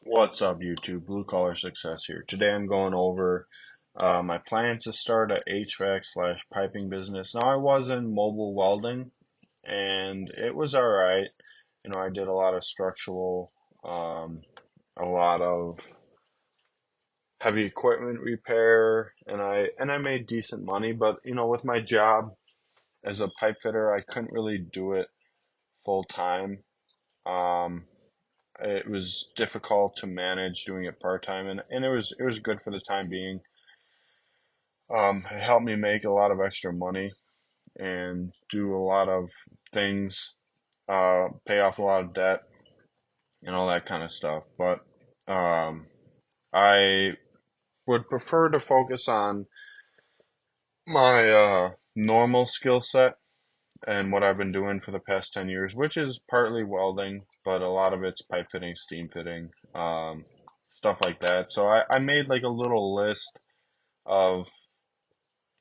What's up, YouTube? Blue Collar Success here. Today I'm going over my plans to start a HVAC slash piping business. Now, I was in mobile welding and it was all right. I did a lot of structural, um, a lot of heavy equipment repair, and I made decent money. But with my job as a pipe fitter, I couldn't really do it full time. Um, it was difficult to manage doing it part time, and it was good for the time being. It helped me make a lot of extra money and do a lot of things, pay off a lot of debt and all that kind of stuff. But um, I would prefer to focus on my normal skill set and what I've been doing for the past 10 years, which is partly welding, but a lot of it's pipe fitting, steam fitting, stuff like that. So I made like a little list of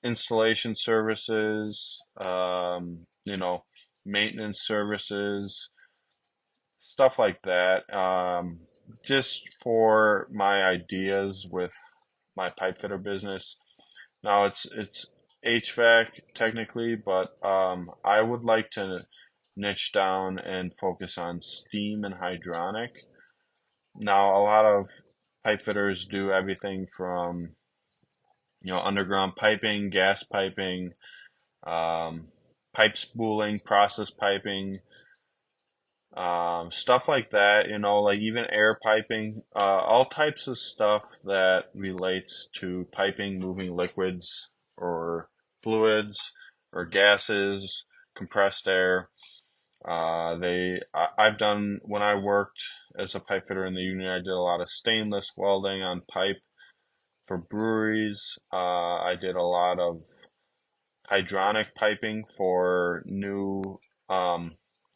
installation services, maintenance services, stuff like that. Just for my ideas with my pipe fitter business. Now it's HVAC technically, but I would like to niche down and focus on steam and hydronic. Now, a lot of pipe fitters do everything from underground piping, gas piping, um, pipe spooling, process piping, stuff like that, like even air piping, all types of stuff that relates to piping, moving liquids or fluids or gases, compressed air. I've done, when I worked as a pipe fitter in the union, I did a lot of stainless welding on pipe for breweries. I did a lot of hydronic piping for new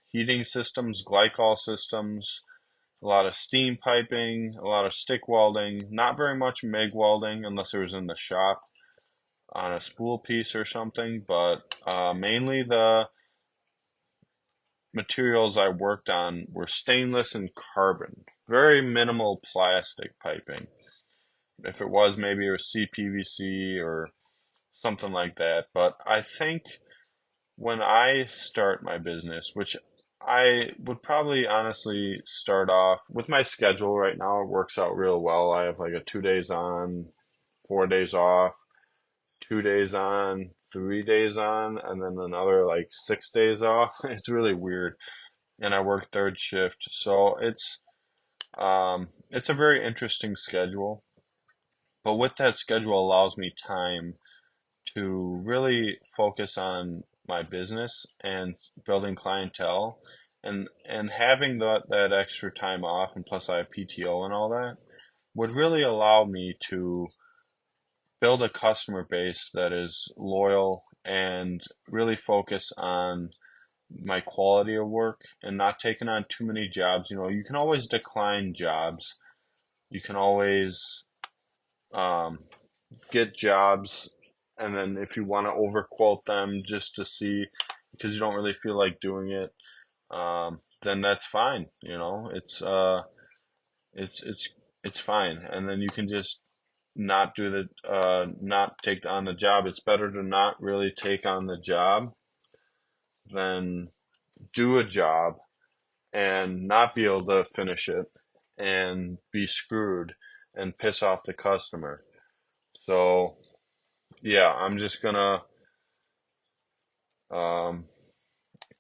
heating systems, glycol systems, a lot of steam piping, a lot of stick welding, not very much MIG welding unless it was in the shop on a spool piece or something, but mainly the materials I worked on were stainless and carbon, very minimal plastic piping. If it was, maybe it was CPVC or something like that. But I think when I start my business, which I would probably honestly start off with my schedule right now, it works out real well. I have like a 2 days on, 4 days off, 2 days on, 3 days on, and then another like 6 days off. It's really weird. And I work third shift. So it's a very interesting schedule. But with that schedule allows me time to really focus on my business and building clientele and having that extra time off, and plus I have PTO and all that would really allow me to build a customer base that is loyal and really focus on my quality of work and not taking on too many jobs. You can always decline jobs. You can always um, get jobs, and then if you want to overquote them just to see because you don't really feel like doing it, then that's fine. It's fine, and then you can just not take on the job. It's better to not really take on the job than do a job and not be able to finish it and be screwed and piss off the customer. So yeah, I'm just gonna um,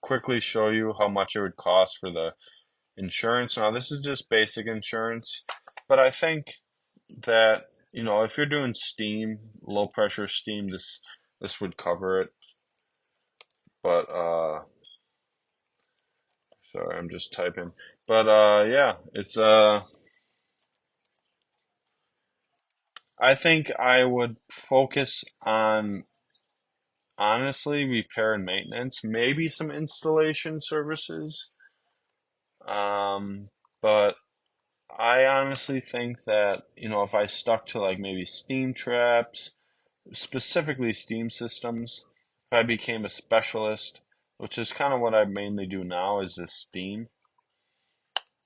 quickly show you how much it would cost for the insurance. Now, this is just basic insurance, but I think that, if you're doing steam, low pressure steam, this would cover it. But sorry, I'm just typing. But yeah, it's I think I would focus on honestly repair and maintenance, maybe some installation services. Um, but I honestly think that, if I stuck to like maybe steam traps, specifically steam systems, if I became a specialist, which is kind of what I mainly do now, is this steam.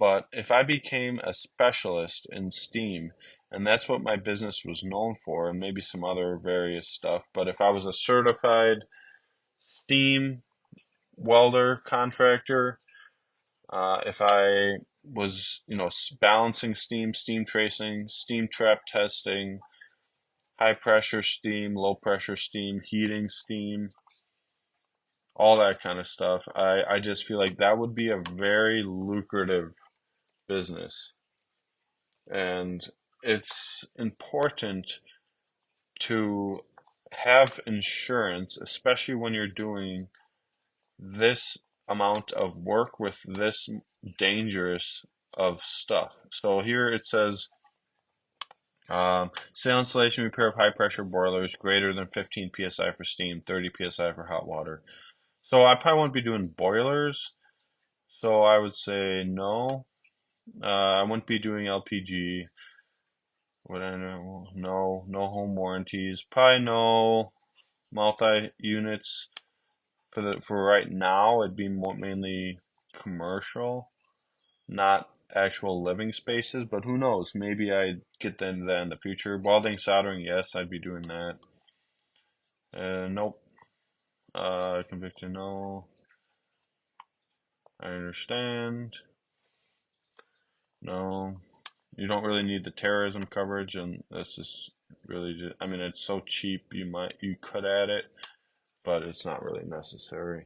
But if I became a specialist in steam, and that's what my business was known for, and maybe some other various stuff, but if I was a certified steam welder contractor, if I was, balancing steam, steam tracing, steam trap testing, high pressure steam, low pressure steam, heating steam, all that kind of stuff, I just feel like that would be a very lucrative business. And it's important to have insurance, especially when you're doing this amount of work with this dangerous of stuff. So here it says, sale, installation, repair of high pressure boilers greater than 15 psi for steam, 30 psi for hot water. So I probably won't be doing boilers. So I would say no. I wouldn't be doing LPG. Would I know? No, no home warranties. Probably no multi units for right now. It'd be more mainly commercial, not actual living spaces. But who knows? Maybe I'd get into that in the future. Welding, soldering, yes, I'd be doing that. Nope. Conviction, no. I understand. No. You don't really need the terrorism coverage, and this is really just, I mean, it's so cheap you could add it, but it's not really necessary.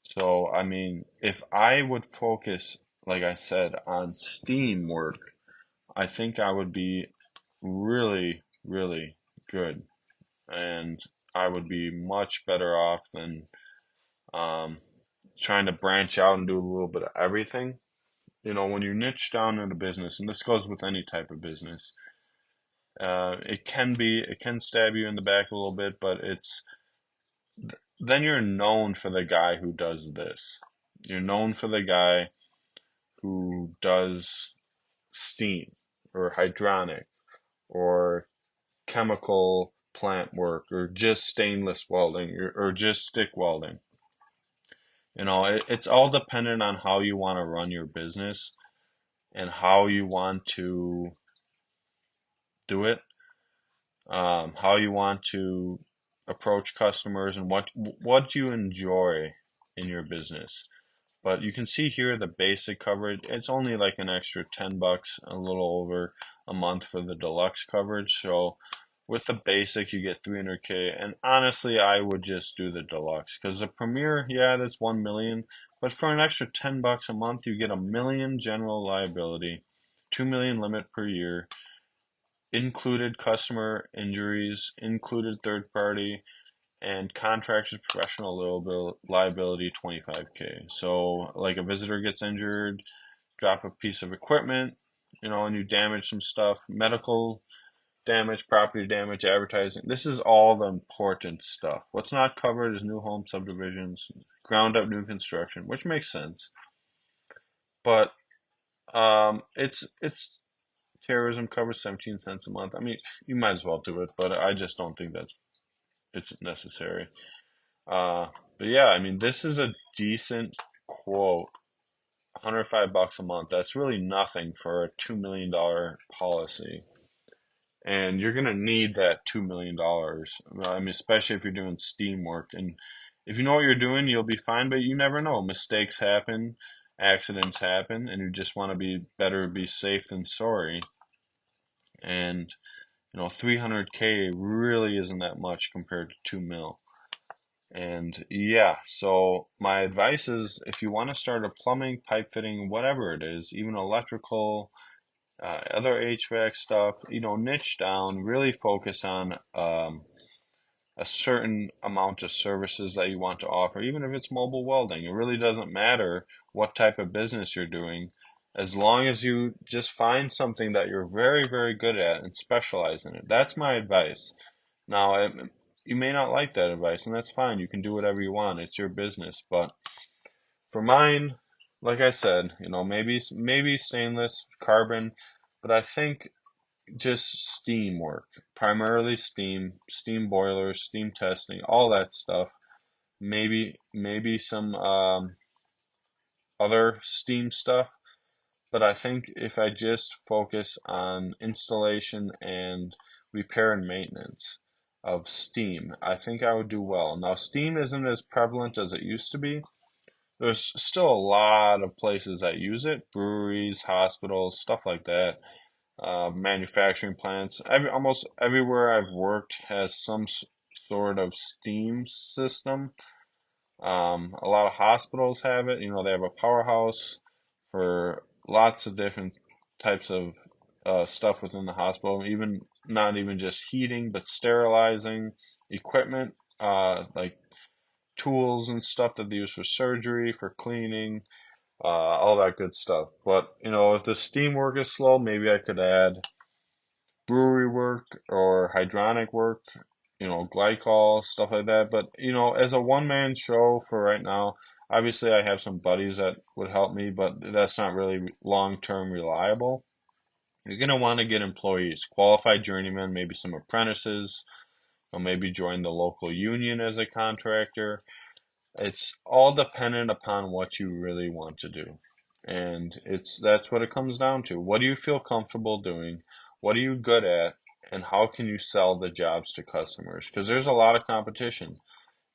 So, I mean, if I would focus, like I said, on steam work, I think I would be really, really good, and I would be much better off than um, trying to branch out and do a little bit of everything. When you niche down in a business, and this goes with any type of business, it can stab you in the back a little bit, but then you're known for the guy who does this. You're known for the guy who does steam or hydronic or chemical plant work or just stainless welding or just stick welding. It's all dependent on how you want to run your business and how you want to do it, how you want to approach customers, and what you enjoy in your business. But you can see here the basic coverage. It's only like an extra $10, a little over a month for the deluxe coverage. So with the basic, you get 300K. And honestly, I would just do the deluxe because the premier, yeah, that's 1 million. But for an extra $10 a month, you get a million general liability, 2 million limit per year, included customer injuries, included third party, and contractor's professional liability 25K. So like a visitor gets injured, drop a piece of equipment, and you damage some stuff, medical damage, property damage, advertising. This is all the important stuff. What's not covered is new home subdivisions, ground up new construction, which makes sense. But it's terrorism covers 17 cents a month. I mean, you might as well do it, but I just don't think it's necessary. Uh, but yeah, I mean, this is a decent quote. $105 a month. That's really nothing for a $2 million policy. And you're gonna need that $2 million. I mean, especially if you're doing steam work. And if you know what you're doing, you'll be fine, but you never know. Mistakes happen, accidents happen, and you just want to be better be safe than sorry. And 300K really isn't that much compared to 2 mil. And yeah, so my advice is if you want to start a plumbing, pipe fitting, whatever it is, even electrical, other HVAC stuff, niche down, really focus on a certain amount of services that you want to offer, even if it's mobile welding. It really doesn't matter what type of business you're doing, as long as you just find something that you're very, very good at and specialize in it. That's my advice. Now, you may not like that advice, and that's fine. You can do whatever you want. It's your business. But for mine, like I said, maybe stainless, carbon, but I think just steam work, primarily steam boilers, steam testing, all that stuff. Maybe some other steam stuff, but I think if I just focus on installation and repair and maintenance of steam, I think I would do well. Now, steam isn't as prevalent as it used to be. There's still a lot of places that use it, breweries, hospitals, stuff like that, manufacturing plants. Almost everywhere I've worked has some sort of steam system. A lot of hospitals have it. You know, they have a powerhouse for lots of different types of stuff within the hospital, even not even just heating, but sterilizing equipment, like tools and stuff that they use for surgery, for cleaning, all that good stuff. But, you know, if the steam work is slow, maybe I could add brewery work or hydronic work, you know, glycol, stuff like that. But, you know, as a one-man show for right now, obviously I have some buddies that would help me, but that's not really long-term reliable. You're going to want to get employees, qualified journeymen, maybe some apprentices, or maybe join the local union as a contractor. It's all dependent upon what you really want to do. And that's what it comes down to. What do you feel comfortable doing? What are you good at? And how can you sell the jobs to customers? Because there's a lot of competition.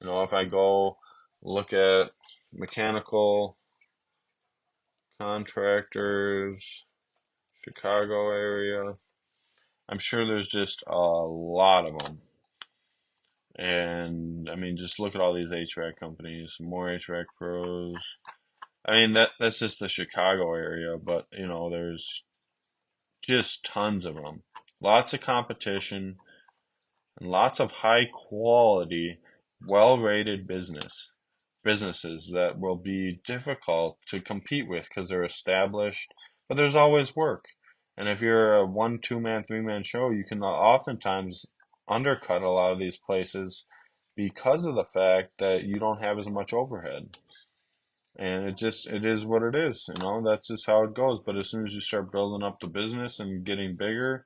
You know, if I go look at mechanical contractors, Chicago area, I'm sure there's just a lot of them. And I mean, just look at all these HVAC companies, more HVAC pros. I mean that's just the Chicago area, but you know, there's just tons of them. Lots of competition and lots of high quality, well-rated businesses that will be difficult to compete with because they're established, but there's always work. And if you're a one, two man, three-man show, you can oftentimes undercut a lot of these places because of the fact that you don't have as much overhead. And it is what it is, you know, that's just how it goes. But as soon as you start building up the business and getting bigger,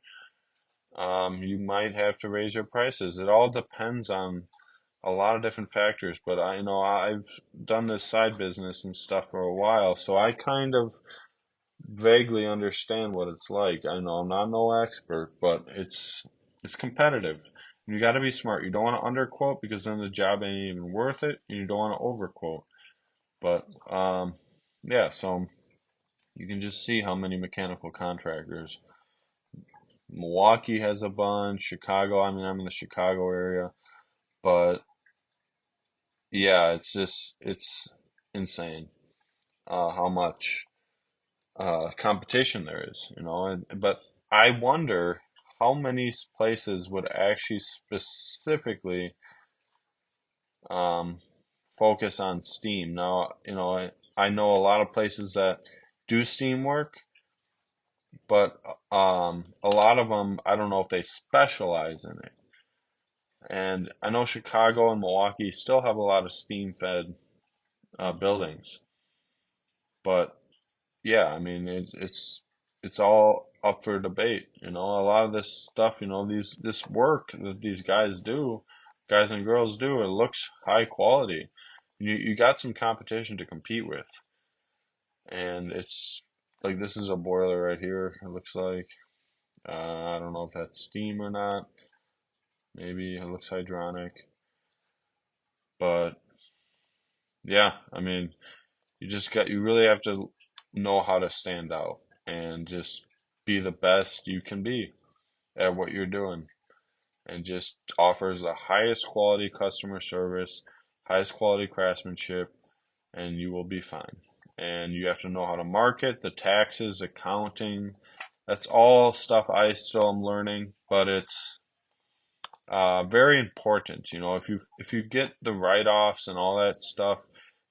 you might have to raise your prices. It all depends on a lot of different factors. But I know I've done this side business and stuff for a while, so I kind of vaguely understand what it's like. I know I'm not no expert, but it's competitive. You got to be smart. You don't want to underquote because then the job ain't even worth it, and you don't want to overquote. But yeah, so you can just see how many mechanical contractors. Milwaukee has a bunch. Chicago, I mean, I'm in the Chicago area, but yeah, it's insane how much competition there is, you know. But I wonder how many places would actually specifically um, focus on steam. Now, you know, I know a lot of places that do steam work, but a lot of them, I don't know if they specialize in it. And I know Chicago and Milwaukee still have a lot of steam-fed buildings, but yeah, I mean it's all up for debate. You know, a lot of this stuff, you know, this work that these guys do, guys and girls do, it looks high quality. You got some competition to compete with, and it's like this is a boiler right here. It looks like I don't know if that's steam or not. Maybe it looks hydronic, but yeah, I mean, you really have to know how to stand out and just be the best you can be at what you're doing and just offers the highest quality customer service, highest quality craftsmanship, and you will be fine. And you have to know how to market, the taxes, accounting. That's all stuff I still am learning, but it's very important. You know, if you get the write-offs and all that stuff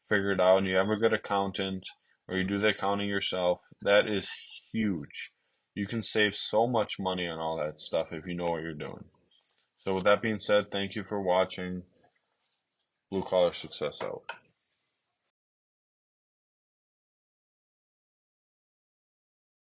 figured out, and you have a good accountant, or you do the accounting yourself, that is huge. You can save so much money on all that stuff if you know what you're doing. So with that being said, thank you for watching. Blue Collar Success out.